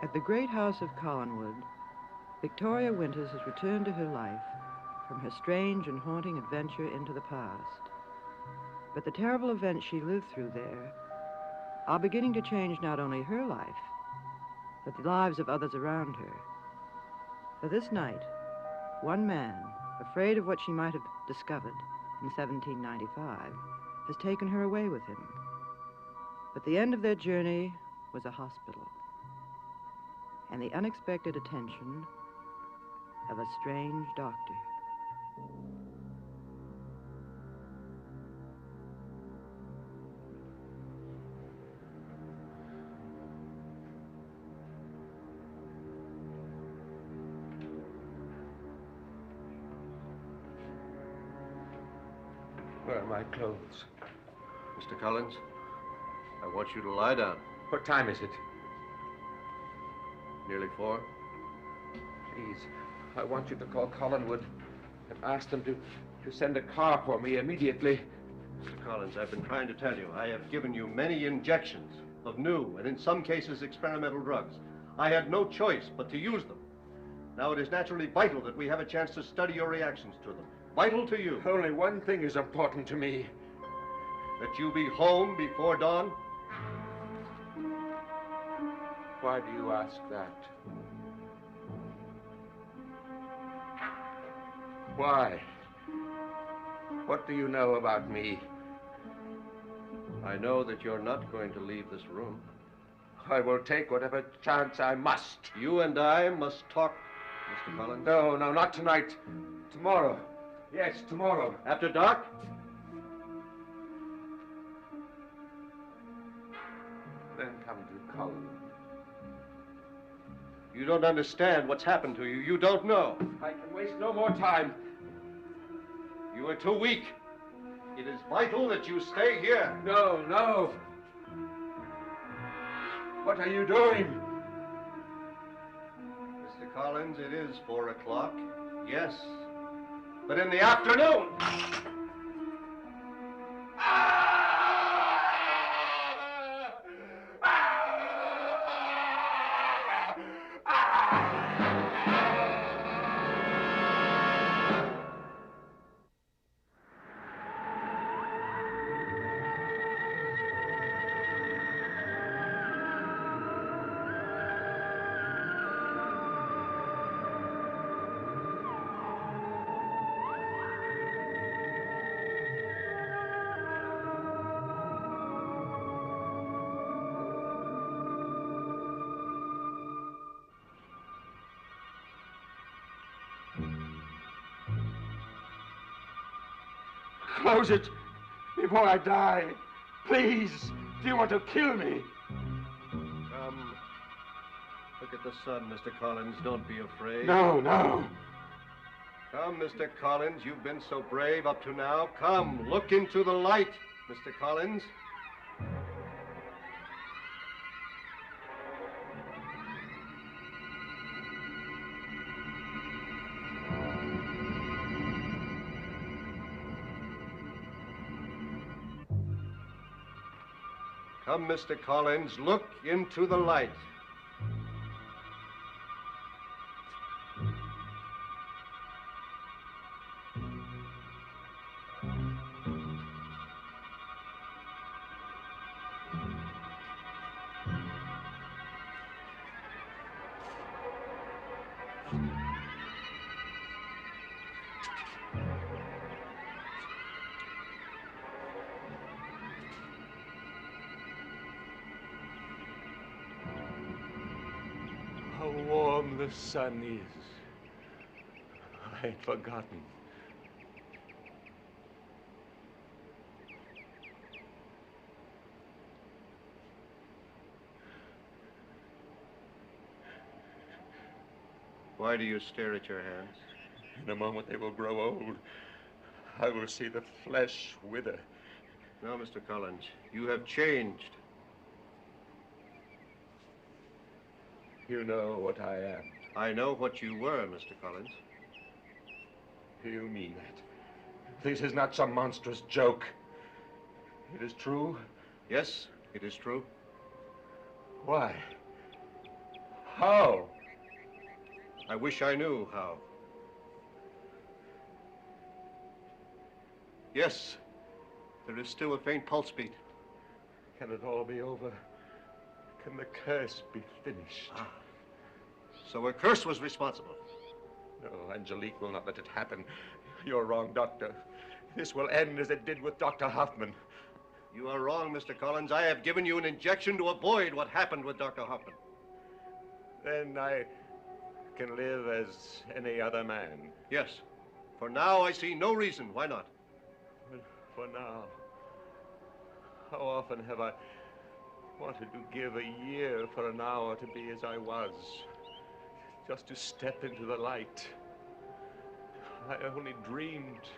At the great house of Collinwood, Victoria Winters has returned to her life from her strange and haunting adventure into the past. But the terrible events she lived through there are beginning to change not only her life, but the lives of others around her. For this night, one man, afraid of what she might have discovered in 1795, has taken her away with him. But the end of their journey was a hospital, and the unexpected attention of a strange doctor. Where are my clothes? Mr. Collins, I want you to lie down. What time is it? Nearly 4. Please, I want you to call Collinwood and ask them to send a car for me immediately. Mr. Collins, I've been trying to tell you, I have given you many injections of new and in some cases experimental drugs. I had no choice but to use them. Now it is naturally vital that we have a chance to study your reactions to them. Vital to you. Only one thing is important to me. That you be home before dawn. Why do you ask that? Why? What do you know about me? I know that you're not going to leave this room. I will take whatever chance I must. You and I must talk, Mr. Collins. No, not tonight. Tomorrow. Yes, tomorrow. After dark? Then come to Colin. You don't understand what's happened to you. You don't know. I can waste no more time. You are too weak. It is vital that you stay here. No. What are you doing? Mr. Collins, it is 4 o'clock. Yes. But in the afternoon. Close it before I die. Please. Do you want to kill me? Come. Look at the sun, Mr. Collins. Don't be afraid. No. Come, Mr. Collins. You've been so brave up to now. Come, look into the light, Mr. Collins. Come, Mr. Collins, look into the light. How warm the sun is. I had forgotten. Why do you stare at your hands? In a moment they will grow old. I will see the flesh wither. No, Mr. Collins, you have changed. You know what I am. I know what you were, Mr. Collins. You mean it? This is not some monstrous joke. It is true? Yes, it is true. Why? How? I wish I knew how. Yes, there is still a faint pulse beat. Can it all be over? Can the curse be finished? Ah. So a curse was responsible. No, Angelique will not let it happen. You're wrong, Doctor. This will end as it did with Dr. Hoffman. You are wrong, Mr. Collins. I have given you an injection to avoid what happened with Dr. Hoffman. Then I can live as any other man. Yes. For now, I see no reason. Why not? But for now, how often have I wanted to give a year for an hour to be as I was, just to step into the light. I only dreamed.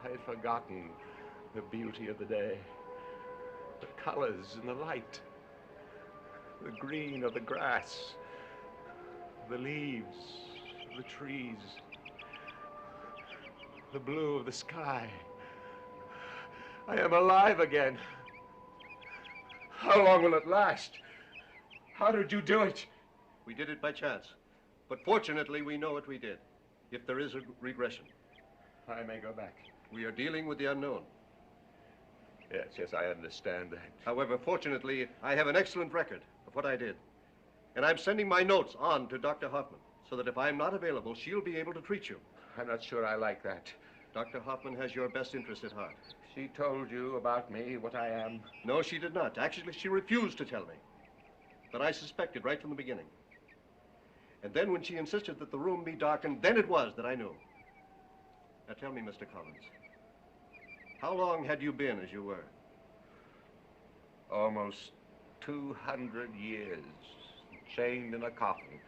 I had forgotten the beauty of the day, the colors and the light, the green of the grass, the leaves of the trees, the blue of the sky. I am alive again. How long will it last? How did you do it? We did it by chance. But fortunately, we know what we did, if there is a regression. I may go back. We are dealing with the unknown. Yes, I understand that. However, fortunately, I have an excellent record of what I did. And I'm sending my notes on to Dr. Hoffman, so that if I'm not available, she'll be able to treat you. I'm not sure I like that. Dr. Hoffman has your best interest at heart. She told you about me, what I am? No, she did not. Actually, she refused to tell me. But I suspected right from the beginning. And then when she insisted that the room be darkened, then it was that I knew. Now tell me, Mr. Collins, how long had you been as you were? Almost 200 years, chained in a coffin,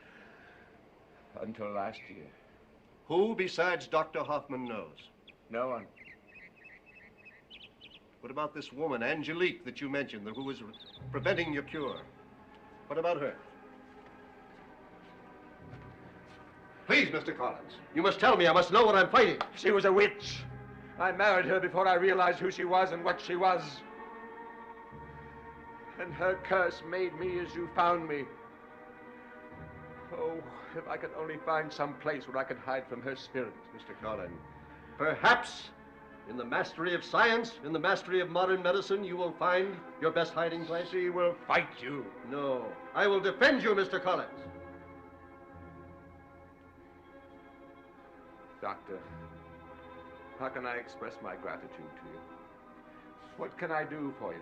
until last year. Who besides Dr. Hoffman knows? No one. What about this woman, Angelique, that you mentioned, who was preventing your cure? What about her? Please, Mr. Collins, you must tell me. I must know what I'm fighting. She was a witch. I married her before I realized who she was and what she was. And her curse made me as you found me. Oh, if I could only find some place where I could hide from her spirit. Mr. Collins, perhaps in the mastery of science, in the mastery of modern medicine, you will find your best hiding place. She will fight you. No, I will defend you, Mr. Collins. Doctor, how can I express my gratitude to you? What can I do for you?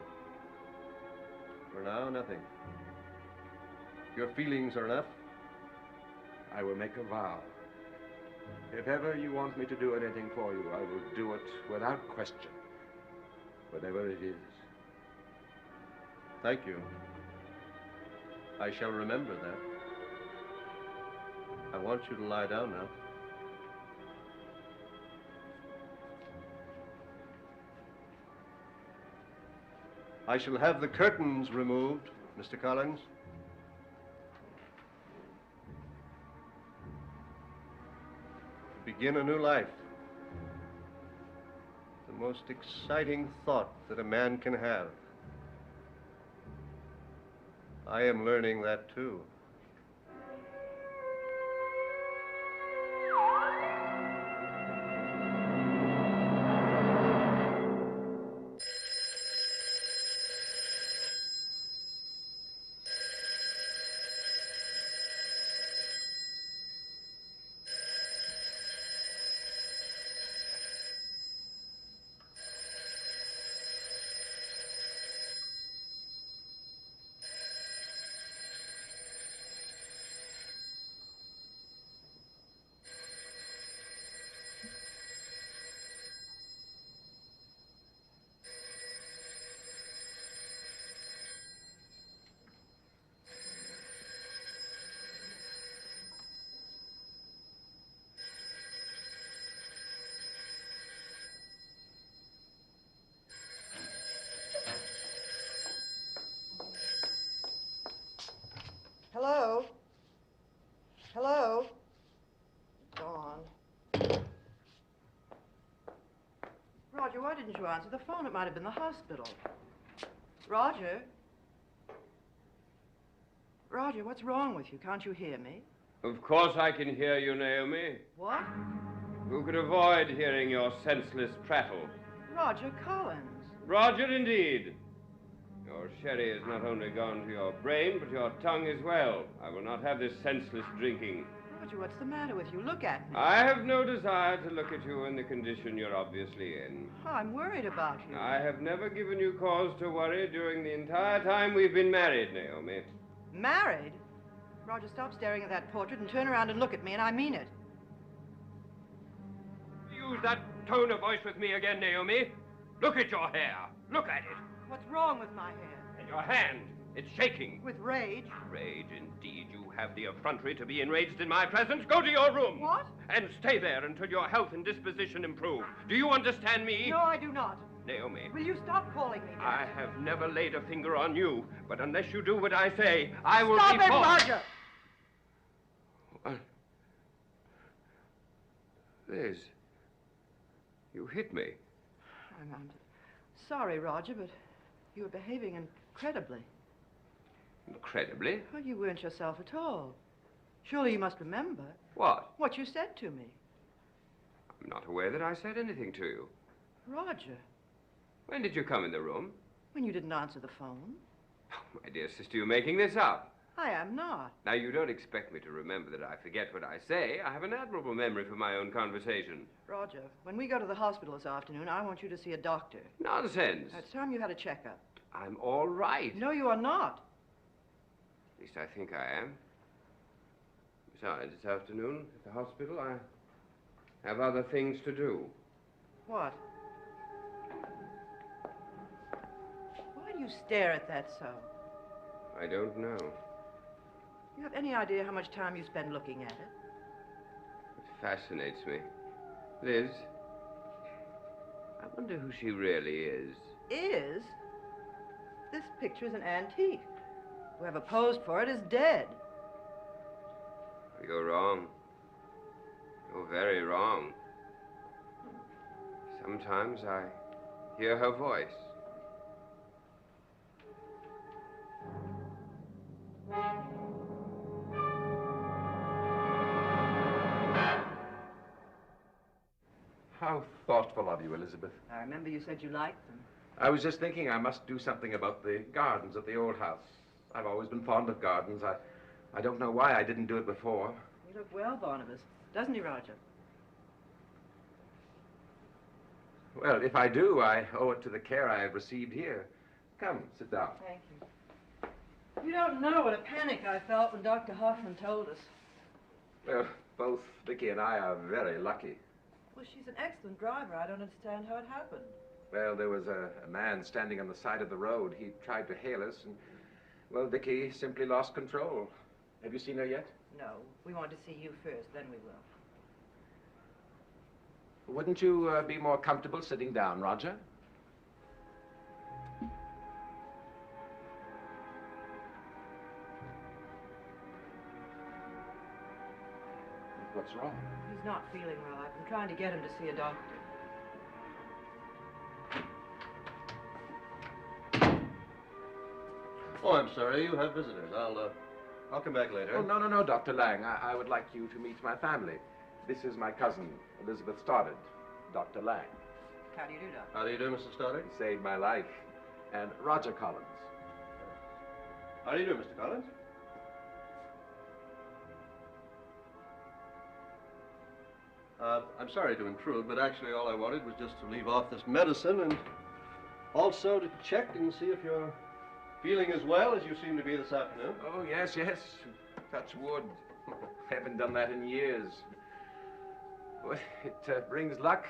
For now, nothing. Your feelings are enough. I will make a vow. If ever you want me to do anything for you, I will do it without question, whatever it is. Thank you. I shall remember that. I want you to lie down now. I shall have the curtains removed, Mr. Collins. Begin a new life. The most exciting thought that a man can have. I am learning that too. Hello? Hello? Dawn. Roger, why didn't you answer the phone? It might have been the hospital. Roger? Roger, what's wrong with you? Can't you hear me? Of course I can hear you, Naomi. What? Who could avoid hearing your senseless prattle? Roger Collins. Roger, indeed. Your sherry has not only gone to your brain, but your tongue as well. I will not have this senseless drinking. Roger, what's the matter with you? Look at me. I have no desire to look at you in the condition you're obviously in. Oh, I'm worried about you. I have never given you cause to worry during the entire time we've been married, Naomi. Married? Roger, stop staring at that portrait and turn around and look at me, and I mean it. Use that tone of voice with me again, Naomi. Look at your hair. Look at it. What's wrong with my hair? And your hand. It's shaking. With rage? Rage, indeed. You have the effrontery to be enraged in my presence. Go to your room. What? And stay there until your health and disposition improve. Do you understand me? No, I do not. Naomi. Will you stop calling me that? I have never laid a finger on you, but unless you do what I say, I will Stop be it, forced. Roger! What? Liz, you hit me. I'm sorry, Roger, but you were behaving incredibly. Incredibly. Well, you weren't yourself at all. Surely you must remember What? what you said to me. I'm not aware that I said anything to you. Roger, When did you come in the room? when you didn't answer the phone. Oh, my dear sister, you're making this up. I am not. Now, you don't expect me to remember that I forget what I say. I have an admirable memory for my own conversation. Roger, when we go to the hospital this afternoon, I want you to see a doctor. Nonsense. It's time you had a checkup. I'm all right. No, you are not. At least I think I am. Besides, this afternoon at the hospital, I have other things to do. What? Why do you stare at that so? I don't know. You have any idea how much time you spend looking at it? It fascinates me. Liz, I wonder who she really is. Is? This picture is an antique. Whoever posed for it is dead. You're wrong. You're very wrong. Sometimes I hear her voice. How thoughtful of you, Elizabeth. I remember you said you liked them. I was just thinking I must do something about the gardens at the old house. I've always been fond of gardens. I don't know why I didn't do it before. You look well, Barnabas. Doesn't he, Roger? Well, if I do, I owe it to the care I have received here. Come, sit down. Thank you. You don't know what a panic I felt when Dr. Hoffman told us. Well, both Vicky and I are very lucky. Well, she's an excellent driver. I don't understand how it happened. Well, there was a man standing on the side of the road. He tried to hail us, and, well, Vicky simply lost control. Have you seen her yet? No, we want to see you first, then we will. Wouldn't you be more comfortable sitting down, Roger? What's wrong? He's not feeling well. I've been trying to get him to see a doctor. Oh, I'm sorry. You have visitors. I'll come back later. Oh, no, Dr. Lang. I would like you to meet my family. This is my cousin, Elizabeth Stoddard, Dr. Lang. How do you do, Doctor? How do you do, Mrs. Stoddard? He saved my life. And Roger Collins. How do you do, Mr. Collins? I'm sorry to intrude, but actually all I wanted was just to leave off this medicine and also to check and see if you're feeling as well as you seem to be this afternoon. Oh, yes. Touch wood. Haven't done that in years. Well, it brings luck,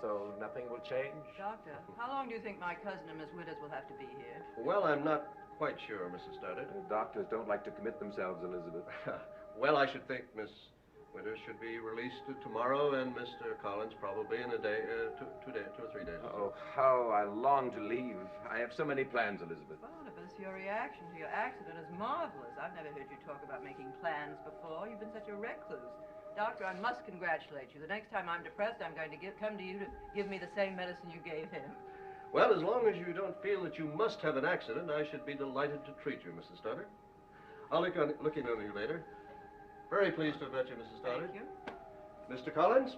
so nothing will change. Doctor, how long do you think my cousin and Miss Withers will have to be here? Well, I'm not quite sure, Mrs. Stoddard. Doctors don't like to commit themselves, Elizabeth. Well, I should think Miss Winters should be released tomorrow, and Mr. Collins probably in a day, 2 or 3 days. Oh, how I long to leave. I have so many plans, Elizabeth. Barnabas, your reaction to your accident is marvelous. I've never heard you talk about making plans before. You've been such a recluse. Doctor, I must congratulate you. The next time I'm depressed, I'm going to come to you to give me the same medicine you gave him. Well, as long as you don't feel that you must have an accident, I should be delighted to treat you, Mrs. Stoddard. I'll look in on you later. Very pleased to have met you, Mrs. Stoddard. Thank you. Mr. Collins?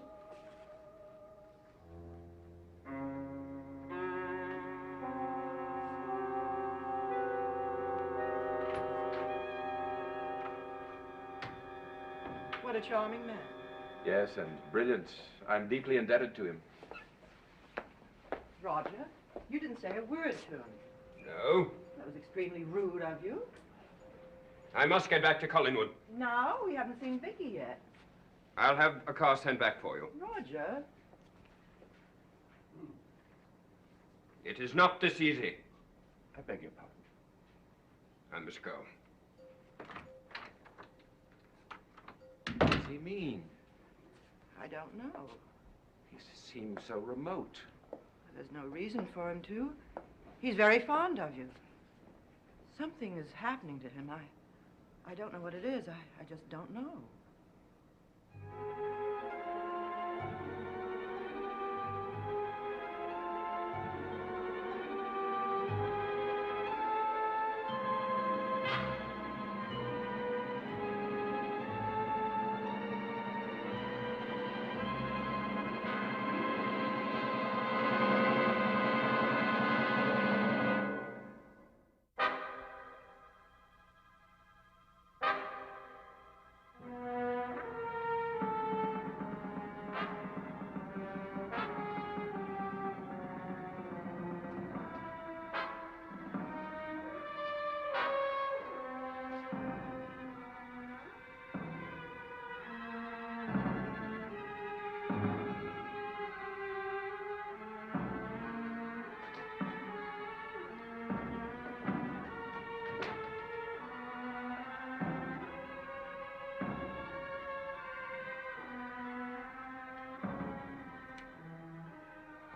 What a charming man. Yes, and brilliant. I'm deeply indebted to him. Roger, you didn't say a word to him. No. That was extremely rude of you. I must get back to Collingwood. No, we haven't seen Vicky yet. I'll have a car sent back for you. Roger. It is not this easy. I beg your pardon. I must go. What does he mean? I don't know. He seems so remote. There's no reason for him to. He's very fond of you. Something is happening to him. I don't know what it is. I just don't know.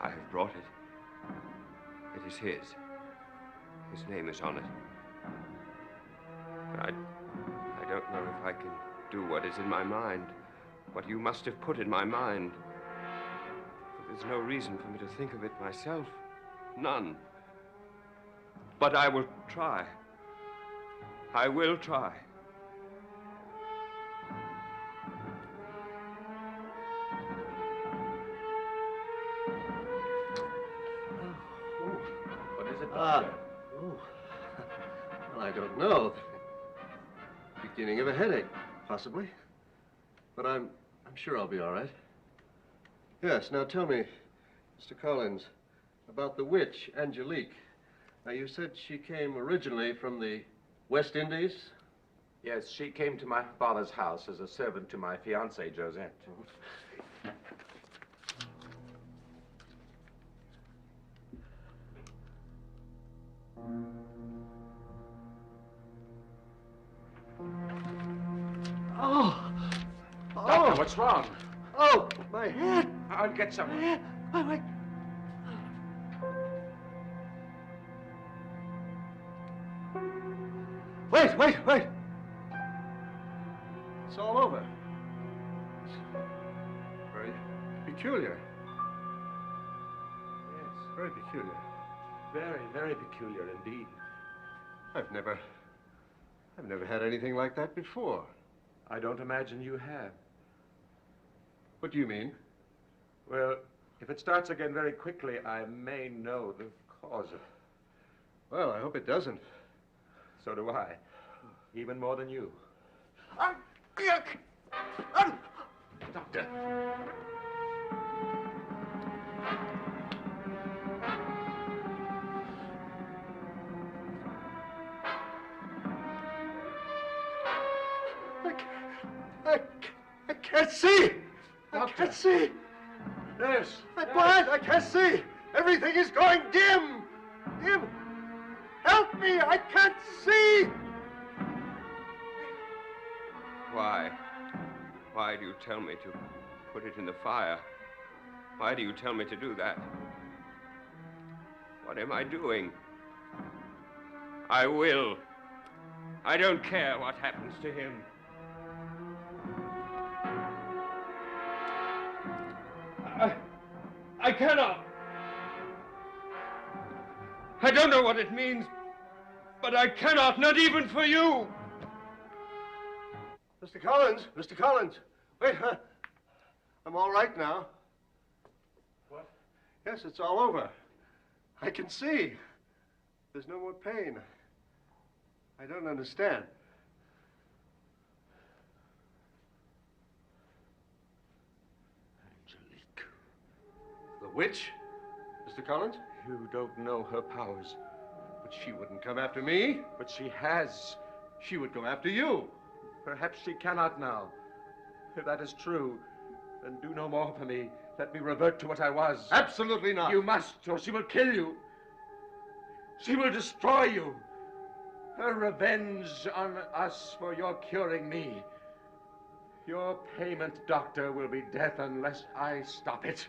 I have brought it. It is his. His name is on it. But I don't know if I can do what is in my mind, what you must have put in my mind. But there's no reason for me to think of it myself. None. But I will try. I will try. What is it, Ah. Doctor? Oh. Well, I don't know. Beginning of a headache, possibly. But I'm sure I'll be all right. Yes, now tell me, Mr. Collins, about the witch, Angelique. Now, you said she came originally from the West Indies? Yes, she came to my father's house as a servant to my fiancée, Josette. Oh! Doctor, what's wrong? Oh, my head! I'll get someone. Wait. Wait! It's all over. It's very peculiar. Yes, Very peculiar. very, very peculiar indeed. I've never had anything like that before. I don't imagine you have. What do you mean? Well, if it starts again very quickly, I may know the cause of it. Well, I hope it doesn't. So do I. Even more than you. Doctor. I can't see! I Doctor. can't see! Nurse. I'm blind! I can't see! Everything is going dim! Dim! Help me! I can't see! Why? Why do you tell me to put it in the fire? Why do you tell me to do that? What am I doing? I will. I don't care what happens to him. I cannot. I don't know what it means, but I cannot, not even for you. Mr. Collins! Mr. Collins! Wait, I'm all right now. What? Yes, it's all over. I can see. There's no more pain. I don't understand. Angelique. The witch? Mr. Collins? You don't know her powers. But she wouldn't come after me. But she has. She would go after you. Perhaps she cannot now. If that is true, then do no more for me. Let me revert to what I was. Absolutely not. You must, or she will kill you. She will destroy you. Her revenge on us for your curing me. Your payment, doctor, will be death unless I stop it.